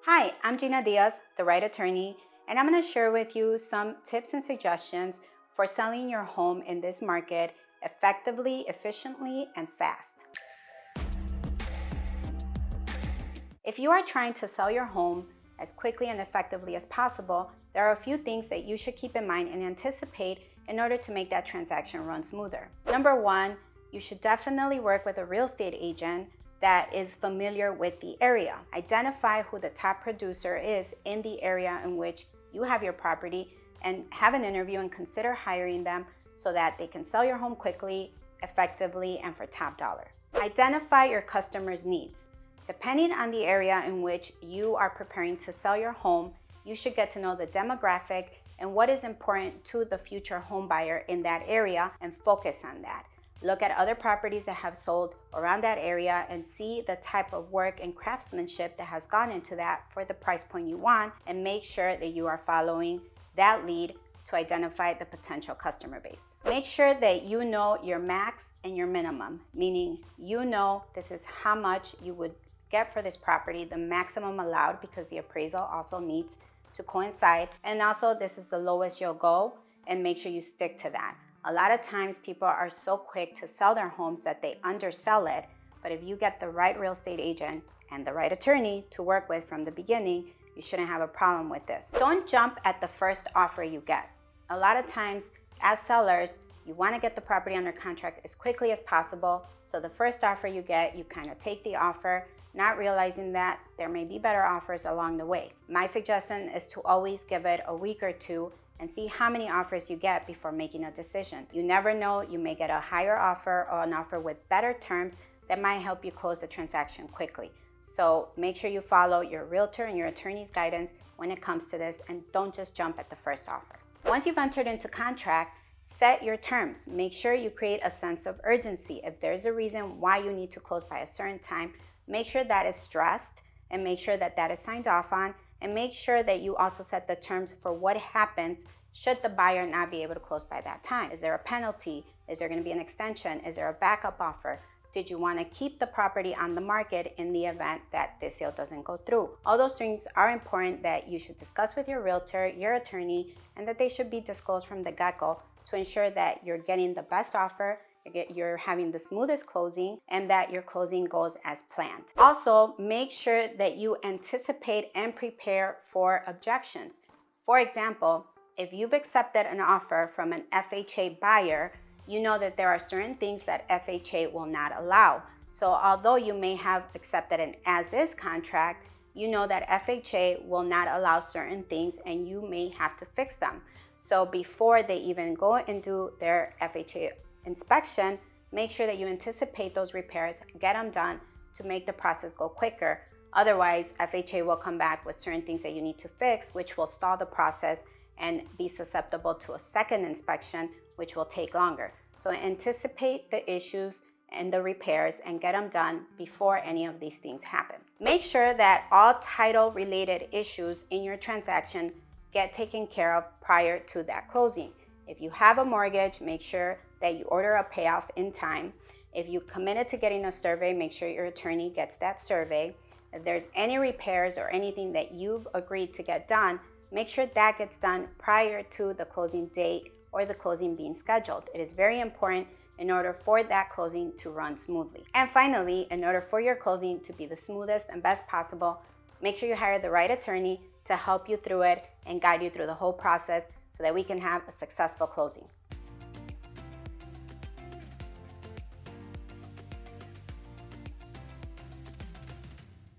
Hi, I'm Gina Diaz, the right attorney, and I'm going to share with you some tips and suggestions for selling your home in this market effectively, efficiently, and fast. If you are trying to sell your home as quickly and effectively as possible, there are a few things that you should keep in mind and anticipate in order to make that transaction run smoother. Number one, you should definitely work with a real estate agent that is familiar with the area. Identify who the top producer is in the area in which you have your property and have an interview and consider hiring them so that they can sell your home quickly, effectively, and for top dollar. Identify your customers' needs. Depending on the area in which you are preparing to sell your home, you should get to know the demographic and what is important to the future home buyer in that area and focus on that. Look at other properties that have sold around that area and see the type of work and craftsmanship that has gone into that for the price point you want, and make sure that you are following that lead to identify the potential customer base. Make sure that you know your max and your minimum, meaning you know this is how much you would get for this property, the maximum allowed, because the appraisal also needs to coincide, and also this is the lowest you'll go, and make sure you stick to that. A lot of times people are so quick to sell their homes that they undersell it, but if you get the right real estate agent and the right attorney to work with from the beginning, you shouldn't have a problem with this. Don't jump at the first offer you get. A lot of times as sellers, you want to get the property under contract as quickly as possible, so the first offer you get, you kind of take the offer, not realizing that there may be better offers along the way. My suggestion is to always give it a week or two and see how many offers you get before making a decision. You never know, you may get a higher offer or an offer with better terms that might help you close the transaction quickly. So make sure you follow your realtor and your attorney's guidance when it comes to this, and don't just jump at the first offer. Once you've entered into contract, set your terms. Make sure you create a sense of urgency. If there's a reason why you need to close by a certain time, make sure that is stressed and make sure that that is signed off on, and make sure that you also set the terms for what happens should the buyer not be able to close by that time. Is there a penalty? Is there going to be an extension? Is there a backup offer? Did you want to keep the property on the market in the event that this sale doesn't go through? All those things are important that you should discuss with your realtor, your attorney, and that they should be disclosed from the get-go to ensure that you're getting the best offer, you're having the smoothest closing, and that your closing goes as planned. Also, make sure that you anticipate and prepare for objections. For example, if you've accepted an offer from an FHA buyer, you know that there are certain things that FHA will not allow. So although you may have accepted an as-is contract, you know that FHA will not allow certain things and you may have to fix them. So before they even go and do their FHA inspection, make sure that you anticipate those repairs, get them done to make the process go quicker. Otherwise, FHA will come back with certain things that you need to fix, which will stall the process and be susceptible to a second inspection, which will take longer. So anticipate the issues and the repairs and get them done before any of these things happen. Make sure that all title related issues in your transaction get taken care of prior to that closing. If you have a mortgage, make sure that you order a payoff in time. If you committed to getting a survey, make sure your attorney gets that survey. If there's any repairs or anything that you've agreed to get done, make sure that gets done prior to the closing date or the closing being scheduled. It is very important in order for that closing to run smoothly. And finally, in order for your closing to be the smoothest and best possible, make sure you hire the right attorney to help you through it and guide you through the whole process so that we can have a successful closing.